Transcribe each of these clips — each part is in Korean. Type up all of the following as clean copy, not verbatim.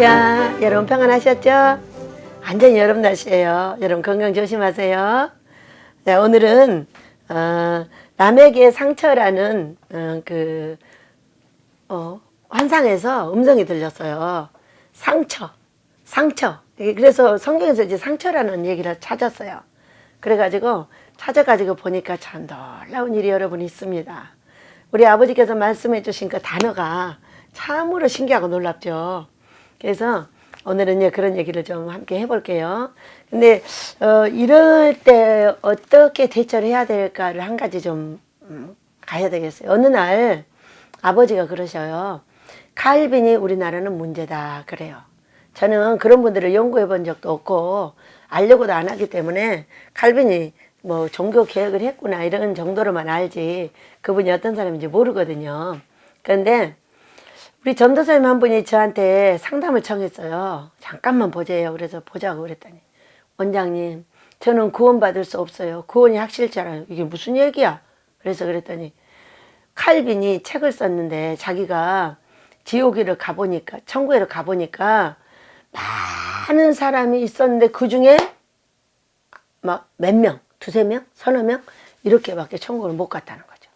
할렐루야. 여러분 평안하셨죠? 완전 여름 날씨예요. 여러분 건강 조심하세요. 네, 오늘은 남에게 상처라는 환상에서 음성이 들렸어요. 상처. 그래서 성경에서 이제 상처라는 얘기를 찾았어요. 그래가지고 찾아가지고 보니까 참 놀라운 일이 여러분 있습니다. 우리 아버지께서 말씀해 주신 그 단어가 참으로 신기하고 놀랍죠. 그래서 오늘은 그런 얘기를 좀 함께 해볼게요. 근데 이럴 때 어떻게 대처를 해야 될까를 한 가지 좀 가야 되겠어요. 어느 날 아버지가 그러셔요. 칼빈이 우리나라는 문제다 그래요. 저는 그런 분들을 연구해 본 적도 없고 알려고도 안 하기 때문에 칼빈이 뭐 종교 개혁을 했구나 이런 정도로만 알지 그분이 어떤 사람인지 모르거든요. 그런데 우리 전도사님 한 분이 저한테 상담을 청했어요. 잠깐만 보재요. 그래서 보자고 그랬더니 원장님 저는 구원받을 수 없어요. 구원이 확실치 않아요. 이게 무슨 얘기야? 그래서 그랬더니 칼빈이 책을 썼는데 자기가 지옥에를 가보니까 천국에를 가보니까 많은 사람이 있었는데 그 중에 막 몇 명, 두세 명, 서너 명 이렇게밖에 천국을 못 갔다는 거죠.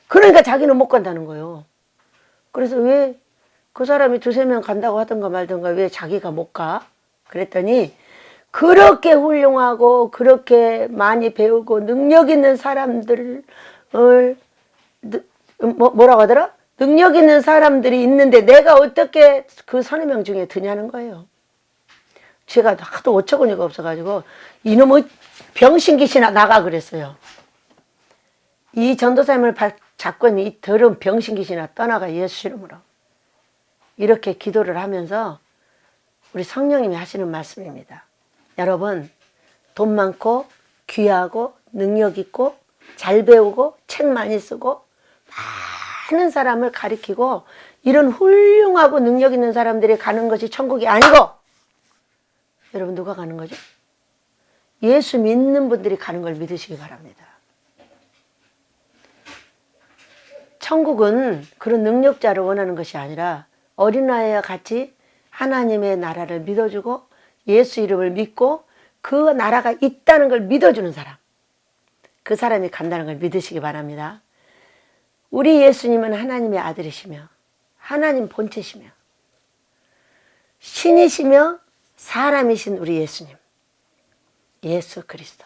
그러니까 자기는 못 간다는 거예요. 그래서 왜 그 사람이 두세 명 간다고 하던가 말던가 왜 자기가 못 가? 그랬더니 그렇게 훌륭하고 그렇게 많이 배우고 능력 있는 사람들을 뭐라고 하더라? 능력 있는 사람들이 있는데 내가 어떻게 그 서너 명 중에 드냐는 거예요. 제가 하도 어처구니가 없어가지고 이놈의 병신귀신아 나가 그랬어요. 이 전도사님을 잡고 있는 이 더러운 병신귀신아 떠나가 예수 이름으로. 이렇게 기도를 하면서 우리 성령님이 하시는 말씀입니다. 여러분 돈 많고 귀하고 능력 있고 잘 배우고 책 많이 쓰고 많은 사람을 가리키고 이런 훌륭하고 능력 있는 사람들이 가는 것이 천국이 아니고 여러분 누가 가는 거죠? 예수 믿는 분들이 가는 걸 믿으시기 바랍니다. 천국은 그런 능력자를 원하는 것이 아니라 어린아이와 같이 하나님의 나라를 믿어주고 예수 이름을 믿고 그 나라가 있다는 걸 믿어주는 사람, 그 사람이 간다는 걸 믿으시기 바랍니다. 우리 예수님은 하나님의 아들이시며 하나님 본체시며 신이시며 사람이신 우리 예수님, 예수 그리스도,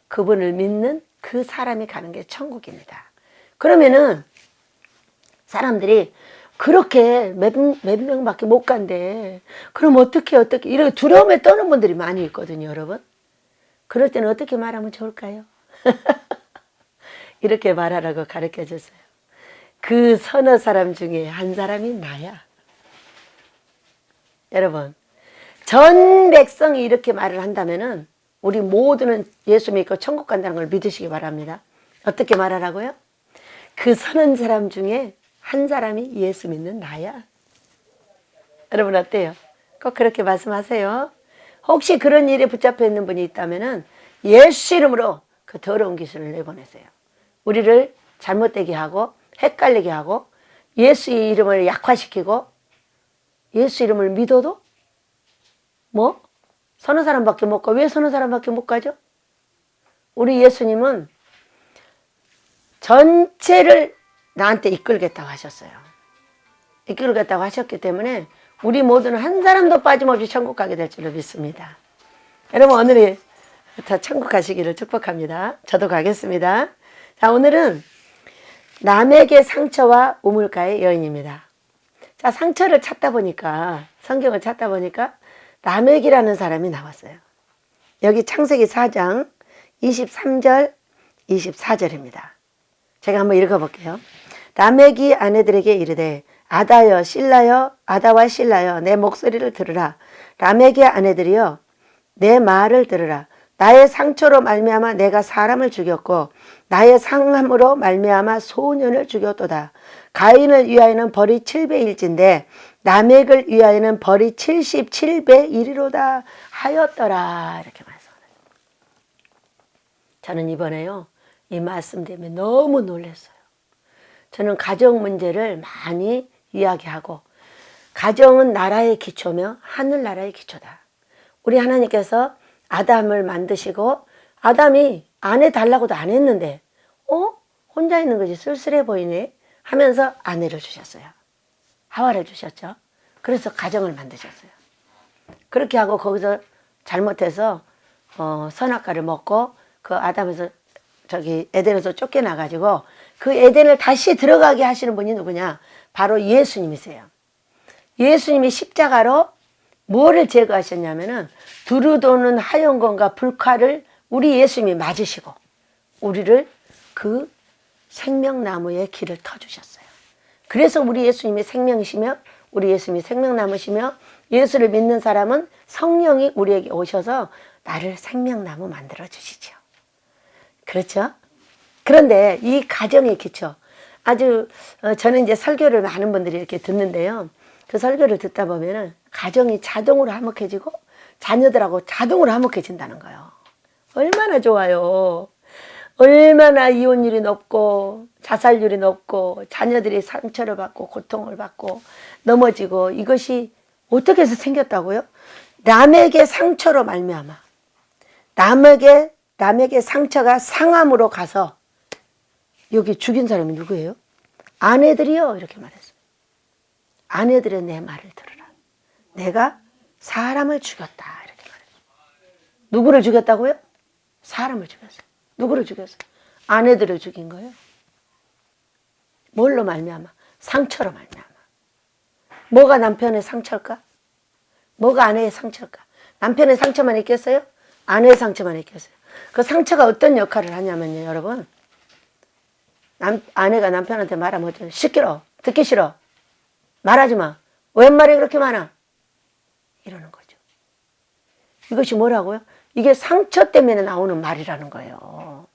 그분을 믿는 그 사람이 가는 게 천국입니다. 그러면은 사람들이 그렇게 몇 명밖에 못 간대. 그럼 어떻게 이렇게 두려움에 떠는 분들이 많이 있거든요, 여러분. 그럴 때는 어떻게 말하면 좋을까요? 이렇게 말하라고 가르쳐 줬어요. 그 서너 사람 중에 한 사람이 나야. 여러분, 전 백성이 이렇게 말을 한다면은 우리 모두는 예수 믿고 천국 간다는 걸 믿으시기 바랍니다. 어떻게 말하라고요? 그 서너 사람 중에 한 사람이 예수 믿는 나야. 여러분 어때요? 꼭 그렇게 말씀하세요. 혹시 그런 일에 붙잡혀 있는 분이 있다면은 예수 이름으로 그 더러운 귀신을 내보내세요. 우리를 잘못되게 하고 헷갈리게 하고 예수 이름을 약화시키고 예수 이름을 믿어도 뭐 서너 사람밖에 못 가. 왜 서너 사람밖에 못 가죠? 우리 예수님은 전체를 나한테 이끌겠다고 하셨어요. 이끌겠다고 하셨기 때문에 우리 모두는 한 사람도 빠짐없이 천국 가게 될 줄로 믿습니다. 여러분 오늘부터 천국 가시기를 축복합니다. 저도 가겠습니다. 자, 오늘은 남에게 상처와 우물가의 여인입니다. 자, 상처를 찾다 보니까 성경을 찾다 보니까 라멕이라는 사람이 나왔어요. 여기 창세기 4장 23절 24절입니다. 제가 한번 읽어볼게요. 라멕이 아내들에게 이르되 아다여 실라여 아다와 실라여 내 목소리를 들으라. 라멕의 아내들이여 내 말을 들으라. 나의 상처로 말미암아 내가 사람을 죽였고 나의 상함으로 말미암아 소년을 죽였도다. 가인을 위하여는 벌이 7배일진데 라멕을 위하여는 벌이 77배 이리로다 하였더라. 이렇게 말씀하네요. 저는 이번에요 이 말씀 때문에 너무 놀랐어요. 저는 가정 문제를 많이 이야기하고 가정은 나라의 기초며 하늘나라의 기초다. 우리 하나님께서 아담을 만드시고 아담이 아내 달라고도 안 했는데 혼자 있는 것이 쓸쓸해 보이네 하면서 아내를 주셨어요. 하와를 주셨죠. 그래서 가정을 만드셨어요. 그렇게 하고 거기서 잘못해서 선악과를 먹고 그 아담에서 저기 에덴에서 쫓겨나가지고 그 에덴을 다시 들어가게 하시는 분이 누구냐? 바로 예수님이세요. 예수님이 십자가로 뭐를 제거하셨냐면은 두루도는 하염권과 불칼을 우리 예수님이 맞으시고 우리를 그 생명나무의 길을 터주셨어요. 그래서 우리 예수님이 생명이시며 우리 예수님이 생명나무시며 예수를 믿는 사람은 성령이 우리에게 오셔서 나를 생명나무 만들어 주시죠. 그렇죠? 그런데 이 가정의 기초 아주 저는 이제 설교를 많은 분들이 이렇게 듣는데요. 그 설교를 듣다 보면은 가정이 자동으로 화목해지고 자녀들하고 자동으로 화목해진다는 거예요. 얼마나 좋아요. 얼마나 이혼율이 높고 자살률이 높고 자녀들이 상처를 받고 고통을 받고 넘어지고 이것이 어떻게 해서 생겼다고요? 남에게 상처로 말미암아 남에게 상처가 상함으로 가서 여기 죽인 사람이 누구예요? 아내들이요 이렇게 말했어요. 아내들의 내 말을 들으라. 내가 사람을 죽였다 이렇게 말했어요. 누구를 죽였다고요? 사람을 죽였어요. 누구를 죽였어요? 아내들을 죽인 거예요. 뭘로 말미암아? 상처로 말미암아. 뭐가 남편의 상처일까? 뭐가 아내의 상처일까? 남편의 상처만 있겠어요? 아내의 상처만 있겠어요? 그 상처가 어떤 역할을 하냐면요, 여러분. 아내가 남편한테 말하면 어쩌 시끄러, 듣기 싫어, 말하지 마. 웬 말이 그렇게 많아? 이러는 거죠. 이것이 뭐라고요? 이게 상처 때문에 나오는 말이라는 거예요.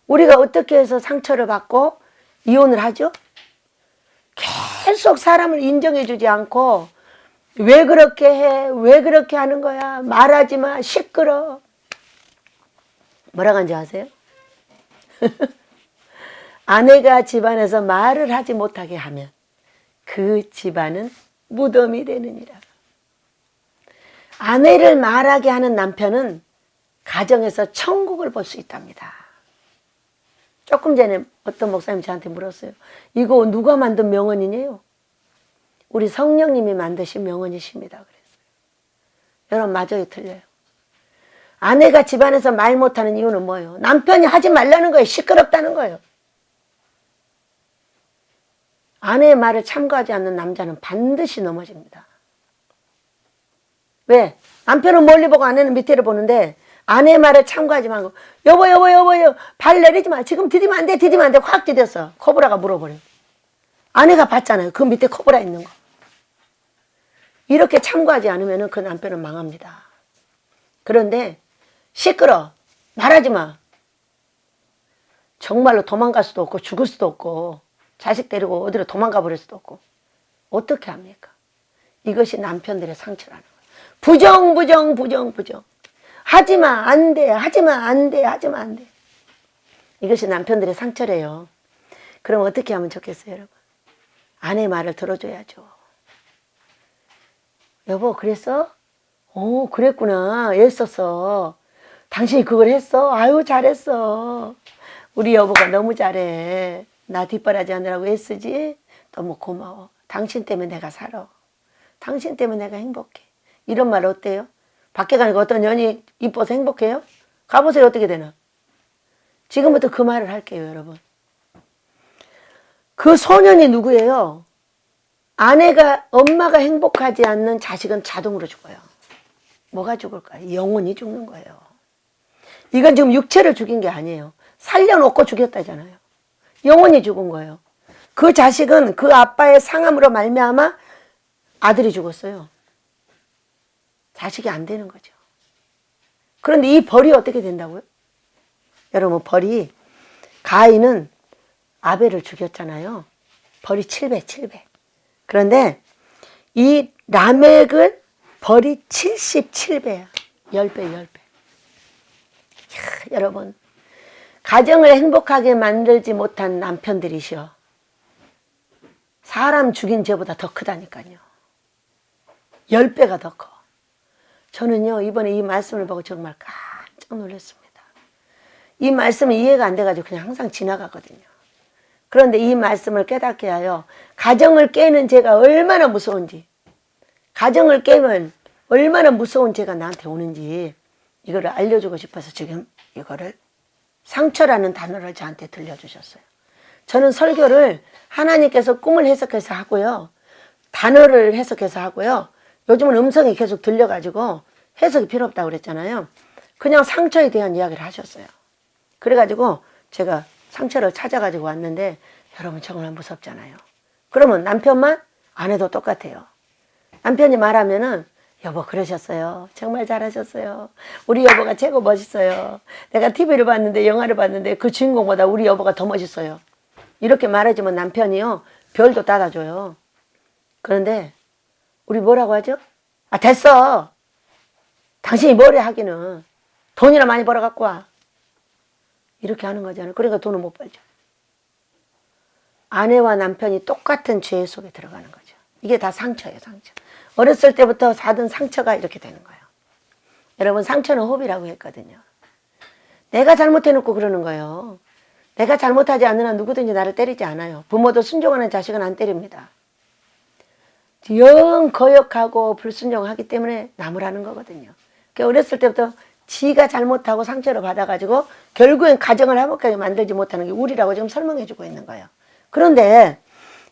우리가 어떻게 해서 상처를 받고 이혼을 하죠? 계속 사람을 인정해 주지 않고 왜 그렇게 해? 왜 그렇게 하는 거야? 말하지 마. 시끄러. 뭐라고 하는지 아세요? 아내가 집안에서 말을 하지 못하게 하면 그 집안은 무덤이 되느니라. 아내를 말하게 하는 남편은 가정에서 천국을 볼 수 있답니다. 조금 전에 어떤 목사님 저한테 물었어요. 이거 누가 만든 명언이냐요? 우리 성령님이 만드신 명언이십니다. 그랬어요. 여러분 맞아요, 틀려요? 아내가 집안에서 말 못하는 이유는 뭐예요? 남편이 하지 말라는 거예요. 시끄럽다는 거예요. 아내의 말을 참고하지 않는 남자는 반드시 넘어집니다. 왜? 남편은 멀리 보고 아내는 밑에를 보는데 아내의 말을 참고하지 말고 여보 발 내리지 마. 지금 디디면 안 돼. 디디면 안 돼. 확 디뎠어. 코브라가 물어버려요. 아내가 봤잖아요. 그 밑에 코브라 있는 거. 이렇게 참고하지 않으면 그 남편은 망합니다. 그런데 시끄러. 말하지 마. 정말로 도망갈 수도 없고 죽을 수도 없고 자식 데리고 어디로 도망가 버릴 수도 없고 어떻게 합니까? 이것이 남편들의 상처라는 거예요. 부정. 하지마 안 돼. 하지마 안 돼. 하지마 안 돼. 이것이 남편들의 상처래요. 그럼 어떻게 하면 좋겠어요, 여러분? 아내 말을 들어줘야죠. 여보 그랬어? 그랬구나. 애썼어. 당신이 그걸 했어? 아유 잘했어. 우리 여보가 너무 잘해. 나 뒷바라지 하느라고 애쓰지? 너무 고마워. 당신 때문에 내가 살아. 당신 때문에 내가 행복해. 이런 말 어때요? 밖에 가니까 어떤 년이 이뻐서 행복해요? 가보세요. 어떻게 되나? 지금부터 그 말을 할게요, 여러분. 그 소년이 누구예요? 엄마가 행복하지 않는 자식은 자동으로 죽어요. 뭐가 죽을까요? 영혼이 죽는 거예요. 이건 지금 육체를 죽인 게 아니에요. 살려놓고 죽였다잖아요. 영혼이 죽은 거예요. 그 자식은 그 아빠의 상함으로 말미암아 아들이 죽었어요. 자식이 안 되는 거죠. 그런데 이 벌이 어떻게 된다고요? 여러분 벌이 가인은 아벨을 죽였잖아요. 벌이 7배. 그런데 이 라멕은 벌이 77배야. 10배. 여러분 가정을 행복하게 만들지 못한 남편들이시여. 사람 죽인 죄보다 더 크다니까요. 10배가 더 커. 저는요, 이번에 이 말씀을 보고 정말 깜짝 놀랐습니다. 이 말씀은 이해가 안 돼가지고 그냥 항상 지나가거든요. 그런데 이 말씀을 깨닫게 하여 가정을 깨는 죄가 얼마나 무서운지, 가정을 깨면 얼마나 무서운 죄가 나한테 오는지 이거를 알려주고 싶어서 지금 이거를 상처라는 단어를 저한테 들려주셨어요. 저는 설교를 하나님께서 꿈을 해석해서 하고요, 단어를 해석해서 하고요, 요즘은 음성이 계속 들려가지고 해석이 필요 없다고 그랬잖아요. 그냥 상처에 대한 이야기를 하셨어요. 그래가지고 제가 상처를 찾아가지고 왔는데 여러분 정말 무섭잖아요. 그러면 남편만 안 해도 똑같아요. 남편이 말하면은 여보 그러셨어요. 정말 잘하셨어요. 우리 여보가 최고 멋있어요. 내가 TV를 봤는데 영화를 봤는데 그 주인공보다 우리 여보가 더 멋있어요. 이렇게 말해주면 남편이요 별도 따라줘요. 그런데 우리 뭐라고 하죠? 아 됐어. 당신이 뭐래 하기는 돈이나 많이 벌어 갖고 와. 이렇게 하는 거잖아요. 그러니까 돈을 못 벌죠. 아내와 남편이 똑같은 죄 속에 들어가는 거죠. 이게 다 상처예요, 상처. 어렸을 때부터 받은 상처가 이렇게 되는 거예요. 여러분 상처는 호비라고 했거든요. 내가 잘못해놓고 그러는 거예요. 내가 잘못하지 않는 한 누구든지 나를 때리지 않아요. 부모도 순종하는 자식은 안 때립니다. 영 거역하고 불순종하기 때문에 나무라는 거거든요. 어렸을 때부터 지가 잘못하고 상처를 받아가지고 결국엔 가정을 화목하게 만들지 못하는 게 우리라고 지금 설명해주고 있는 거예요. 그런데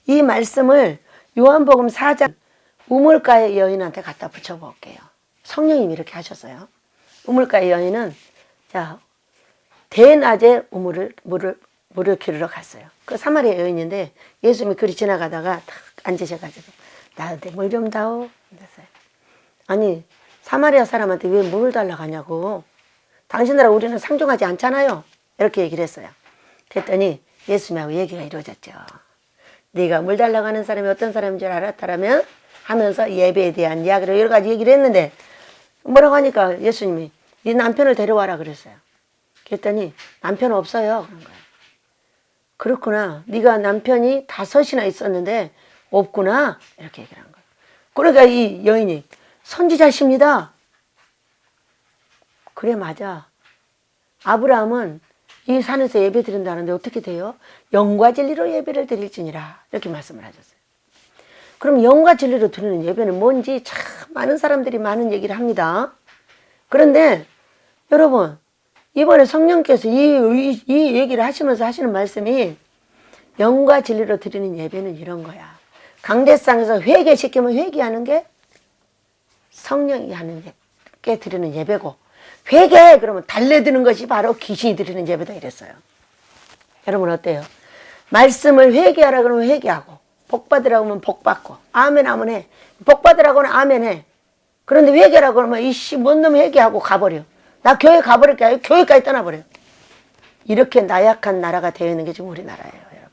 이 말씀을 요한복음 4장 우물가의 여인한테 갖다 붙여볼게요. 성령님이 이렇게 하셨어요. 우물가의 여인은 자 대낮에 물을 기르러 갔어요. 그 사마리아 여인인데 예수님이 그리 지나가다가 탁 앉으셔가지고 나한테 물 좀 다오. 그랬어요. 아니 사마리아 사람한테 왜 물을 달라고 하냐고. 당신들하고 우리는 상종하지 않잖아요. 이렇게 얘기를 했어요. 그랬더니 예수님하고 얘기가 이루어졌죠. 네가 물 달라고 하는 사람이 어떤 사람인 줄 알았다라면 하면서 예배에 대한 이야기를 여러 가지 얘기를 했는데 뭐라고 하니까 예수님이 네 남편을 데려와라 그랬어요. 그랬더니 남편 없어요. 그런 거예요. 그렇구나. 네가 남편이 5이나 있었는데 없구나. 이렇게 얘기를 한 거예요. 그러니까 이 여인이 선지자십니다. 그래 맞아. 아브라함은 이 산에서 예배 드린다는데 어떻게 돼요? 영과 진리로 예배를 드릴지니라. 이렇게 말씀을 하셨어요. 그럼 영과 진리로 드리는 예배는 뭔지 참 많은 사람들이 많은 얘기를 합니다. 그런데 여러분 이번에 성령께서 이 얘기를 하시면서 하시는 말씀이 영과 진리로 드리는 예배는 이런 거야. 강대상에서 회개시키면 회개하는 게 성령이 하는 게 드리는 예배고 회개 그러면 달래드는 것이 바로 귀신이 드리는 예배다 이랬어요. 여러분 어때요? 말씀을 회개하라 그러면 회개하고 복 받으라고 하면 복 받고 아멘 아멘 해. 복 받으라고 하면 아멘 해. 그런데 회개라고 하면 이씨 뭔 놈 회개하고 가버려. 나 교회 가버릴게. 교회까지 떠나버려. 이렇게 나약한 나라가 되어 있는 게 지금 우리나라예요, 여러분.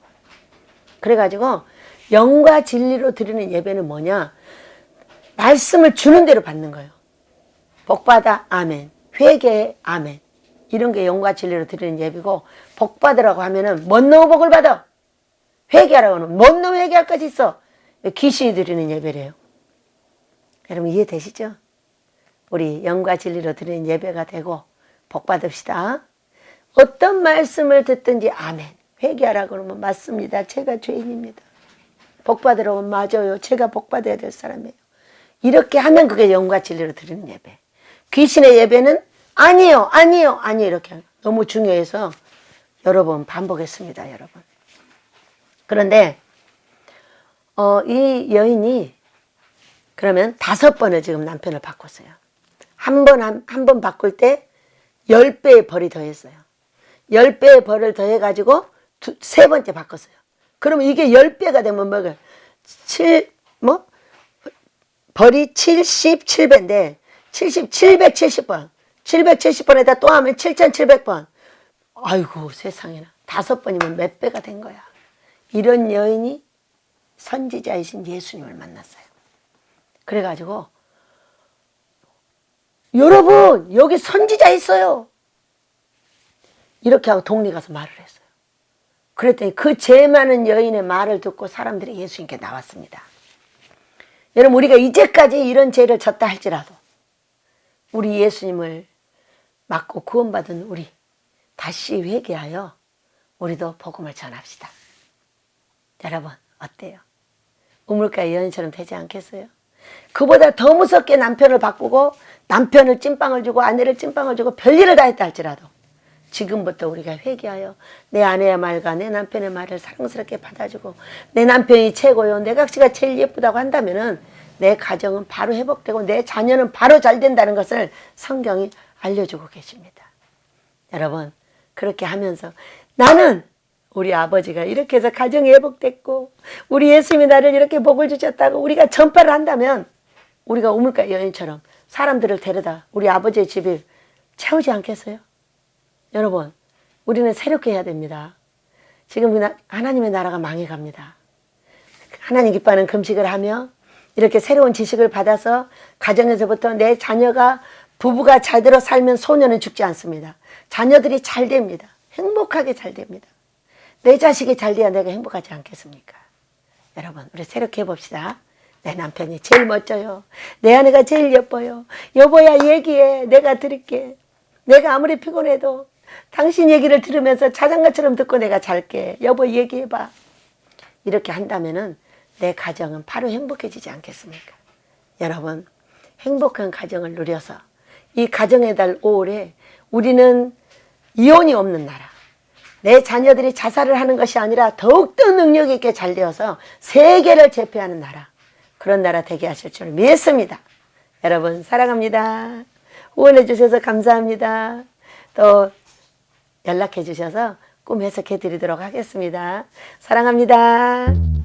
그래가지고 영과 진리로 드리는 예배는 뭐냐? 말씀을 주는 대로 받는 거예요. 복받아 아멘. 회개해 아멘. 이런 게 영과 진리로 드리는 예배고 복받으라고 하면은 뭔 놈 복을 받아? 회개하라고 하면 뭔 놈 회개할 것이 있어? 귀신이 드리는 예배래요. 여러분 이해되시죠? 우리 영과 진리로 드리는 예배가 되고 복받읍시다. 어떤 말씀을 듣든지 아멘. 회개하라고 그러면 맞습니다. 제가 죄인입니다. 복받으라고 하면 맞아요. 제가 복받아야 될 사람이에요. 이렇게 하면 그게 영과 진리로 드리는 예배. 귀신의 예배는 아니요 아니요 아니요 이렇게 하는 거예요. 너무 중요해서 여러 번 반복했습니다. 여러분. 그런데 이 여인이 그러면 5번을 지금 남편을 바꿨어요. 한 번 바꿀 때 10배의 벌이 더했어요. 10배의 벌을 더해가지고 3번째 바꿨어요. 그러면 이게 10배가 되면 뭐가? 벌이 77배인데 770번. 770번에다 또 하면 7700번. 아이고 세상에나. 5번이면 몇 배가 된 거야. 이런 여인이 선지자이신 예수님을 만났어요. 그래가지고 여러분 여기 선지자 있어요. 이렇게 하고 동네 가서 말을 했어요. 그랬더니 그 죄 많은 여인의 말을 듣고 사람들이 예수님께 나왔습니다. 여러분, 우리가 이제까지 이런 죄를 졌다 할지라도 우리 예수님을 믿고 구원받은 우리 다시 회개하여 우리도 복음을 전합시다. 여러분, 어때요? 우물가의 여인처럼 되지 않겠어요? 그보다 더 무섭게 남편을 바꾸고 남편을 찐빵을 주고 아내를 찐빵을 주고 별일을 다 했다 할지라도 지금부터 우리가 회개하여 내 아내의 말과 내 남편의 말을 사랑스럽게 받아주고 내 남편이 최고요, 내 각시가 제일 예쁘다고 한다면은 내 가정은 바로 회복되고 내 자녀는 바로 잘 된다는 것을 성경이 알려주고 계십니다. 여러분, 그렇게 하면서 나는 우리 아버지가 이렇게 해서 가정이 회복됐고 우리 예수님이 나를 이렇게 복을 주셨다고 우리가 전파를 한다면 우리가 우물가 여인처럼 사람들을 데려다 우리 아버지의 집을 채우지 않겠어요? 여러분, 우리는 새롭게 해야 됩니다. 지금 하나님의 나라가 망해갑니다. 하나님 기뻐하는 금식을 하며 이렇게 새로운 지식을 받아서 가정에서부터 내 자녀가 부부가 제대로 살면 소년은 죽지 않습니다. 자녀들이 잘 됩니다. 행복하게 잘 됩니다. 내 자식이 잘 돼야 내가 행복하지 않겠습니까? 여러분, 우리 새롭게 해봅시다. 내 남편이 제일 멋져요. 내 아내가 제일 예뻐요. 여보야, 얘기해. 내가 들을게. 내가 아무리 피곤해도 당신 얘기를 들으면서 자장가처럼 듣고 내가 잘게. 여보, 얘기해봐. 이렇게 한다면은 내 가정은 바로 행복해지지 않겠습니까? 여러분, 행복한 가정을 누려서 이 가정의 달 5월에 우리는 이혼이 없는 나라, 내 자녀들이 자살을 하는 것이 아니라 더욱더 능력 있게 잘 되어서 세계를 제패하는 나라, 그런 나라 되게 하실 줄 믿습니다. 여러분, 사랑합니다. 후원해 주셔서 감사합니다. 또 연락해 주셔서 꿈 해석해 드리도록 하겠습니다. 사랑합니다.